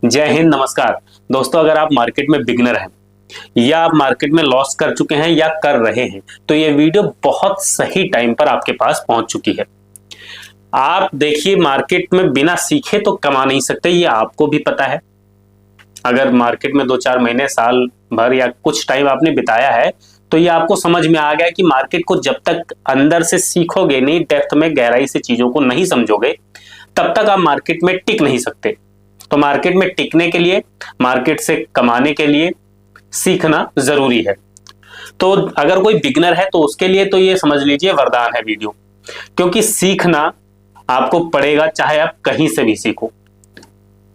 जय हिंद, नमस्कार दोस्तों। अगर आप मार्केट में बिगनर हैं या आप मार्केट में लॉस कर चुके हैं या कर रहे हैं तो ये वीडियो बहुत सही टाइम पर आपके पास पहुंच चुकी है। आप देखिए, मार्केट में बिना सीखे तो कमा नहीं सकते, ये आपको भी पता है। अगर मार्केट में 2-4 महीने, साल भर या कुछ टाइम आपने बिताया है तो ये आपको समझ में आ गया कि मार्केट को जब तक अंदर से सीखोगे नहीं, डेप्थ में गहराई से चीजों को नहीं समझोगे, तब तक आप मार्केट में टिक नहीं सकते। तो मार्केट में टिकने के लिए, मार्केट से कमाने के लिए सीखना जरूरी है। तो अगर कोई बिगनर है तो उसके लिए तो ये समझ लीजिए वरदान है वीडियो, क्योंकि सीखना आपको पड़ेगा, चाहे आप कहीं से भी सीखो।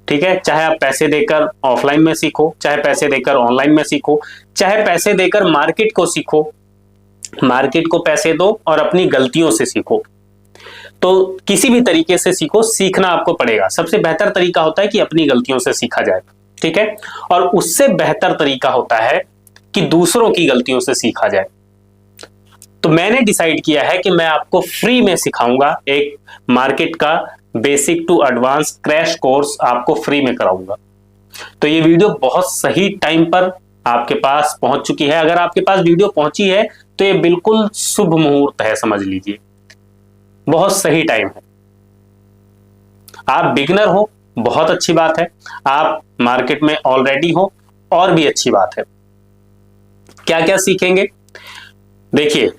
ठीक है, चाहे आप पैसे देकर ऑफलाइन में सीखो, चाहे पैसे देकर ऑनलाइन में सीखो, चाहे पैसे देकर मार्केट को सीखो। मार्केट को पैसे दो और अपनी गलतियों से सीखो। तो किसी भी तरीके से सीखो, सीखना आपको पड़ेगा। सबसे बेहतर तरीका होता है कि अपनी गलतियों से सीखा जाए, ठीक है। और उससे बेहतर तरीका होता है कि दूसरों की गलतियों से सीखा जाए। तो मैंने डिसाइड किया है कि मैं आपको फ्री में सिखाऊंगा, एक मार्केट का basic to advance crash course आपको फ्री में कराऊंगा। तो ये वीडियो बहुत सही टाइम पर आपके पास पहुंच चुकी है। अगर आपके पास वीडियो पहुंची है तो ये बिल्कुल शुभ मुहूर्त है, समझ लीजिए, बहुत सही टाइम है। आप बिगिनर हो, बहुत अच्छी बात है। आप मार्केट में ऑलरेडी हो, और भी अच्छी बात है। क्या क्या सीखेंगे, देखिए,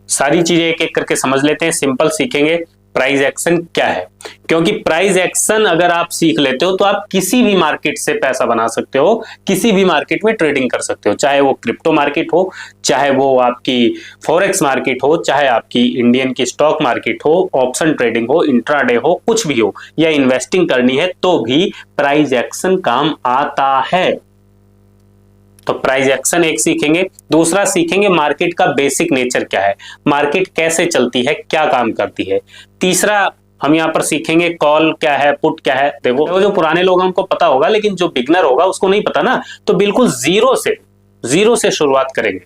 सारी चीजें एक एक करके समझ लेते हैं। सिंपल सीखेंगे प्राइस एक्शन क्या है, क्योंकि प्राइस एक्शन अगर आप सीख लेते हो तो आप किसी भी मार्केट से पैसा बना सकते हो, किसी भी मार्केट में ट्रेडिंग कर सकते हो। चाहे वो क्रिप्टो मार्केट हो, चाहे वो आपकी फॉरेक्स मार्केट हो, चाहे आपकी इंडियन की स्टॉक मार्केट हो, ऑप्शन ट्रेडिंग हो, इंट्राडे हो, कुछ भी हो, या इन्वेस्टिंग करनी है तो भी प्राइस एक्शन काम आता है। तो प्राइस एक्शन एक सीखेंगे। दूसरा सीखेंगे मार्केट का बेसिक नेचर क्या है, मार्केट कैसे चलती है, क्या काम करती है। तीसरा हम यहाँ पर सीखेंगे कॉल क्या है, पुट क्या है। देखो, जो पुराने लोग हमको पता होगा, लेकिन जो बिगनर होगा उसको नहीं पता ना, तो बिल्कुल जीरो से शुरुआत करेंगे।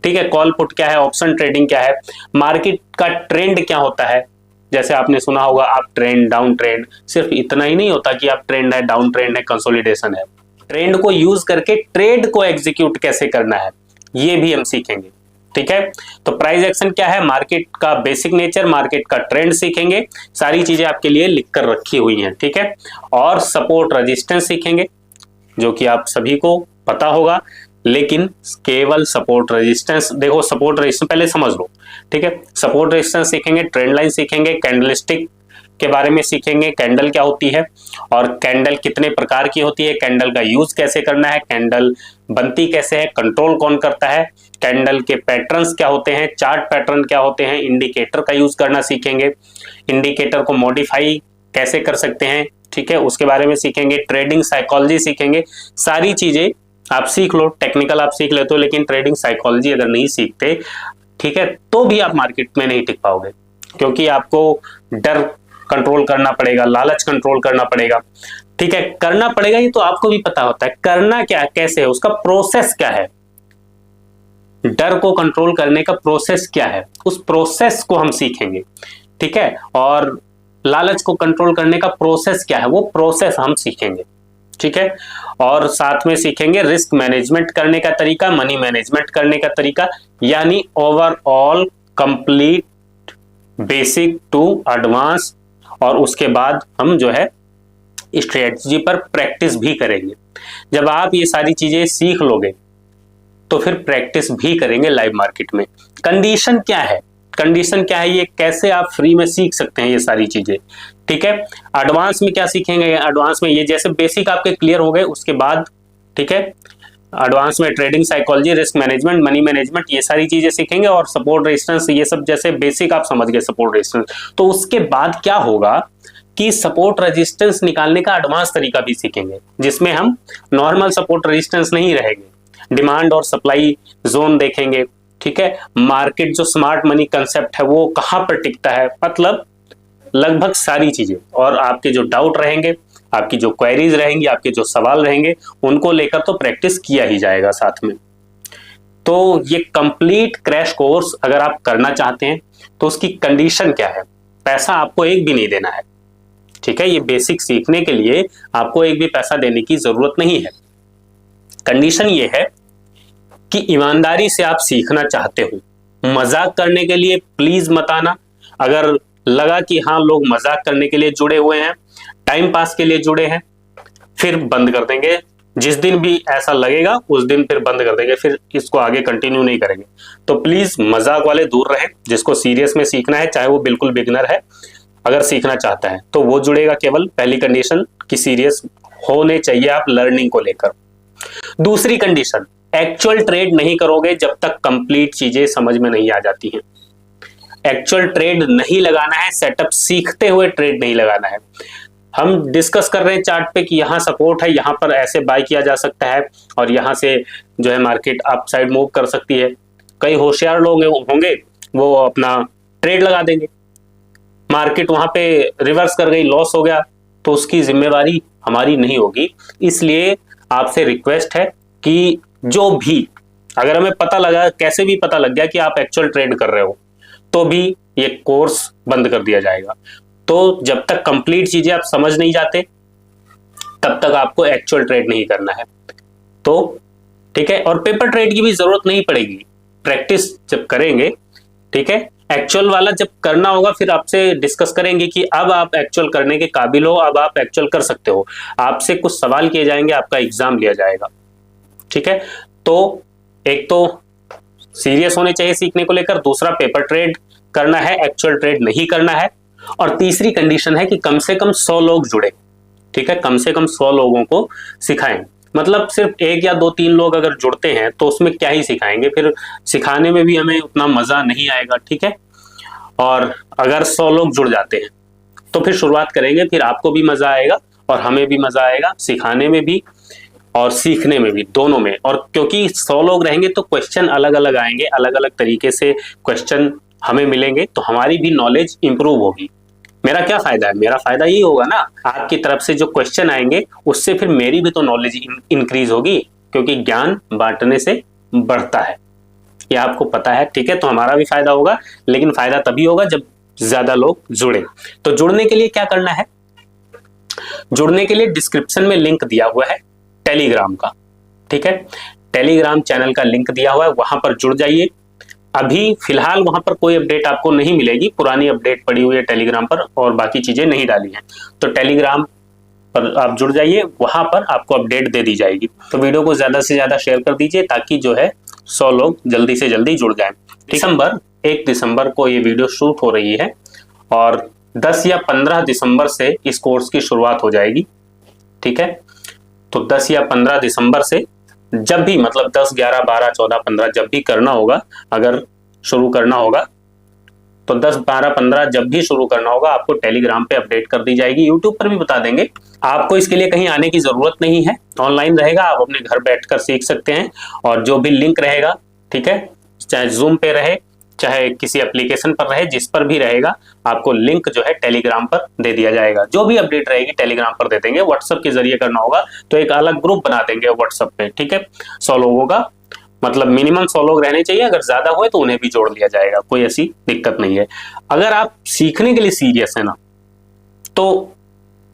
ठीक है, कॉल पुट क्या है, ऑप्शन ट्रेडिंग क्या है, मार्केट का ट्रेंड क्या होता है। जैसे आपने सुना होगा अप ट्रेंड, डाउन ट्रेंड। सिर्फ इतना ही नहीं होता कि अप ट्रेंड है, डाउन ट्रेंड है, कंसोलिडेशन है। ट्रेंड को यूज करके ट्रेड को एग्जीक्यूट कैसे करना है, ये भी हम सीखेंगे। ठीक है, तो प्राइस एक्शन क्या है, मार्केट का बेसिक नेचर, मार्केट का ट्रेंड सीखेंगे। सारी चीजें आपके लिए लिख कर रखी हुई हैं, ठीक है। और सपोर्ट रेजिस्टेंस सीखेंगे, जो कि आप सभी को पता होगा, लेकिन केवल सपोर्ट रेजिस्टेंस, देखो सपोर्ट रेजिस्टेंस पहले समझ लो, ठीक है। सपोर्ट रेजिस्टेंस सीखेंगे, ट्रेंड लाइन सीखेंगे, कैंडलस्टिक के बारे में सीखेंगे, कैंडल क्या होती है और कैंडल कितने प्रकार की होती है, कैंडल का यूज कैसे करना है, कैंडल बनती कैसे है, कंट्रोल कौन करता है, कैंडल के पैटर्न्स क्या होते हैं, चार्ट पैटर्न क्या होते हैं, इंडिकेटर का यूज करना सीखेंगे, इंडिकेटर को मॉडिफाई कैसे कर सकते हैं, ठीक है, उसके बारे में सीखेंगे। ट्रेडिंग साइकोलॉजी सीखेंगे। सारी चीजें आप सीख लो, टेक्निकल आप सीख लेते हो, लेकिन ट्रेडिंग साइकोलॉजी अगर नहीं सीखते, ठीक है, तो भी आप मार्केट में नहीं टिक पाओगे, क्योंकि आपको डर कंट्रोल करना पड़ेगा, लालच कंट्रोल करना पड़ेगा। ठीक है, करना पड़ेगा, ये तो आपको भी पता होता है। करना क्या, कैसे है, उसका प्रोसेस क्या है, डर को कंट्रोल करने का प्रोसेस क्या है, उस प्रोसेस को हम सीखेंगे। ठीक है, और लालच को कंट्रोल करने का प्रोसेस क्या है, वो प्रोसेस हम सीखेंगे। ठीक है, और साथ में सीखेंगे रिस्क मैनेजमेंट करने का तरीका, मनी मैनेजमेंट करने का तरीका, यानी overall complete basic to advance. और उसके बाद हम जो है स्ट्रेटजी पर प्रैक्टिस भी करेंगे। जब आप ये सारी चीजें सीख लोगे तो फिर प्रैक्टिस भी करेंगे लाइव मार्केट में। कंडीशन क्या है, कंडीशन क्या है, ये कैसे आप फ्री में सीख सकते हैं ये सारी चीजें। ठीक है, एडवांस में क्या सीखेंगे, एडवांस में ये जैसे बेसिक आपके क्लियर हो गए, उसके बाद ठीक है एडवांस में trading psychology, risk management, money management, ये सारी चीजें सीखेंगे। और सपोर्ट रेजिस्टेंस, ये सब जैसे बेसिक आप समझ गए सपोर्ट रेजिस्टेंस। तो उसके बाद क्या होगा कि सपोर्ट रेजिस्टेंस निकालने का एडवांस तरीका भी सीखेंगे, जिसमें हम नॉर्मल सपोर्ट रेजिस्टेंस नहीं रहेंगे, डिमांड और सप्लाई जोन देखेंगे। ठीक है, मार्केट जो स्मार्ट मनी कंसेप्ट है वो कहां पर टिकता है, मतलब लगभग सारी चीजें। और आपके जो डाउट रहेंगे, आपकी जो क्वेरीज रहेंगी, आपके जो सवाल रहेंगे, उनको लेकर तो प्रैक्टिस किया ही जाएगा साथ में। तो ये कंप्लीट क्रैश कोर्स अगर आप करना चाहते हैं तो उसकी कंडीशन क्या है, पैसा आपको एक भी नहीं देना है, ठीक है, ये बेसिक सीखने के लिए आपको एक भी पैसा देने की जरूरत नहीं है। कंडीशन ये है कि ईमानदारी से आप सीखना चाहते हो। मजाक करने के लिए प्लीज मत आना। अगर लगा कि हाँ लोग मजाक करने के लिए जुड़े हुए हैं, टाइम पास के लिए जुड़े हैं, फिर बंद कर देंगे। जिस दिन भी ऐसा लगेगा उस दिन फिर बंद कर देंगे, फिर इसको आगे कंटिन्यू नहीं करेंगे। तो प्लीज मजाक वाले दूर रहें। जिसको सीरियस में सीखना है, चाहे वो बिल्कुल बिगनर है, अगर सीखना चाहता है तो वो जुड़ेगा। केवल पहली कंडीशन कि सीरियस होने चाहिए आप लर्निंग को लेकर। दूसरी कंडीशन, एक्चुअल ट्रेड नहीं करोगे जब तक कंप्लीट चीजें समझ में नहीं आ जाती हैं। एक्चुअल ट्रेड नहीं लगाना है, सेटअप सीखते हुए ट्रेड नहीं लगाना है। हम डिस्कस कर रहे हैं चार्ट पे कि यहाँ सपोर्ट है, यहाँ पर ऐसे बाय किया जा सकता है और यहाँ से जो है मार्केट अप साइड मूव कर सकती है। कई होशियार लोग होंगे वो अपना ट्रेड लगा देंगे, मार्केट वहां पे रिवर्स कर गई, लॉस हो गया, तो उसकी जिम्मेवारी हमारी नहीं होगी। इसलिए आपसे रिक्वेस्ट है कि जो भी, अगर हमें पता लगा, कैसे भी पता लग गया कि आप एक्चुअल ट्रेड कर रहे हो, तो भी ये कोर्स बंद कर दिया जाएगा। तो जब तक कंप्लीट चीजें आप समझ नहीं जाते तब तक आपको एक्चुअल ट्रेड नहीं करना है। तो ठीक है, और पेपर ट्रेड की भी जरूरत नहीं पड़ेगी, प्रैक्टिस जब करेंगे, ठीक है। एक्चुअल वाला जब करना होगा फिर आपसे डिस्कस करेंगे कि अब आप एक्चुअल करने के काबिल हो, अब आप एक्चुअल कर सकते हो। आपसे कुछ सवाल किए जाएंगे, आपका एग्जाम लिया जाएगा, ठीक है। तो एक तो सीरियस होने चाहिए सीखने को लेकर, दूसरा पेपर ट्रेड करना है, एक्चुअल ट्रेड नहीं करना है, और तीसरी कंडीशन है कि कम से कम 100 लोग जुड़े, ठीक है। कम से कम 100 लोगों को सिखाएं। मतलब सिर्फ 1 या 2-3 लोग अगर जुड़ते हैं तो उसमें क्या ही सिखाएंगे, फिर सिखाने में भी हमें उतना मजा नहीं आएगा, ठीक है। और अगर 100 लोग जुड़ जाते हैं तो फिर शुरुआत करेंगे, फिर आपको भी मजा आएगा और हमें भी मजा आएगा, सिखाने में भी और सीखने में भी, दोनों में। और क्योंकि 100 लोग रहेंगे तो क्वेश्चन अलग अलग आएंगे, अलग अलग तरीके से क्वेश्चन हमें मिलेंगे, तो हमारी भी नॉलेज इंप्रूव होगी। मेरा क्या फायदा है? मेरा फायदा ये होगा ना, आपकी तरफ से जो क्वेश्चन आएंगे उससे फिर मेरी भी तो नॉलेज इंक्रीज होगी, क्योंकि ज्ञान बांटने से बढ़ता है, ये आपको पता है, ठीक है। तो हमारा भी फायदा होगा, लेकिन फायदा तभी होगा जब ज्यादा लोग जुड़े। तो जुड़ने के लिए क्या करना है? जुड़ने के लिए डिस्क्रिप्शन में लिंक दिया हुआ है टेलीग्राम का, ठीक है। टेलीग्राम चैनल का लिंक दिया हुआ है, वहां पर जुड़ जाइए। अभी फिलहाल वहां पर कोई अपडेट आपको नहीं मिलेगी, पुरानी अपडेट पड़ी हुई है टेलीग्राम पर और बाकी चीजें नहीं डाली हैं। तो टेलीग्राम पर आप जुड़ जाइए, वहां पर आपको अपडेट दे दी जाएगी। तो वीडियो को ज्यादा से ज्यादा शेयर कर दीजिए ताकि जो है 100 लोग जल्दी से जल्दी जुड़ जाएं। 1 दिसंबर को ये वीडियो शूट हो रही है और 10 या 15 दिसंबर से इस कोर्स की शुरुआत हो जाएगी, ठीक है। तो 10 या 15 दिसंबर से जब भी, मतलब 10, 11, 12, 14, 15 जब भी करना होगा, अगर शुरू करना होगा तो 10, 12, 15 जब भी शुरू करना होगा आपको टेलीग्राम पे अपडेट कर दी जाएगी। यूट्यूब पर भी बता देंगे, आपको इसके लिए कहीं आने की जरूरत नहीं है, ऑनलाइन रहेगा, आप अपने घर बैठकर सीख सकते हैं। और जो भी लिंक रहेगा, ठीक है, चाहे जूम पे रहे, चाहे किसी एप्लीकेशन पर रहे, जिस पर भी रहेगा, आपको लिंक जो है टेलीग्राम पर दे दिया जाएगा। जो भी अपडेट रहेगी टेलीग्राम पर दे देंगे। व्हाट्सएप के जरिए करना होगा तो एक अलग ग्रुप बना देंगे व्हाट्सएप पे, ठीक है। 100 लोगों का, मतलब मिनिमम 100 लोग रहने चाहिए, अगर ज्यादा हुए तो उन्हें भी जोड़ लिया जाएगा, कोई ऐसी दिक्कत नहीं है। अगर आप सीखने के लिए सीरियस है ना, तो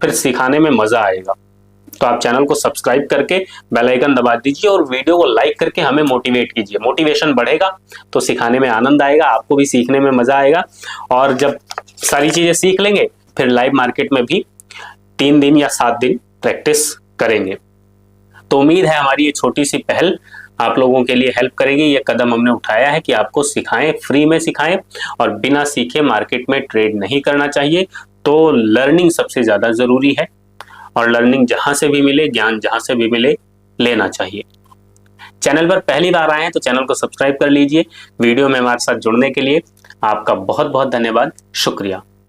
फिर सिखाने में मजा आएगा। तो आप चैनल को सब्सक्राइब करके बेल आइकन दबा दीजिए और वीडियो को लाइक करके हमें मोटिवेट कीजिए। मोटिवेशन बढ़ेगा तो सिखाने में आनंद आएगा, आपको भी सीखने में मजा आएगा। और जब सारी चीजें सीख लेंगे फिर लाइव मार्केट में भी 3 दिन या 7 दिन प्रैक्टिस करेंगे। तो उम्मीद है हमारी ये छोटी सी पहल आप लोगों के लिए हेल्प करेगी। ये कदम हमने उठाया है कि आपको सिखाएं, फ्री में सिखाएं, और बिना सीखे मार्केट में ट्रेड नहीं करना चाहिए। तो लर्निंग सबसे ज्यादा जरूरी है और लर्निंग जहां से भी मिले, ज्ञान जहां से भी मिले, लेना चाहिए। चैनल पर पहली बार आए हैं तो चैनल को सब्सक्राइब कर लीजिए। वीडियो में हमारे साथ जुड़ने के लिए आपका बहुत बहुत धन्यवाद, शुक्रिया।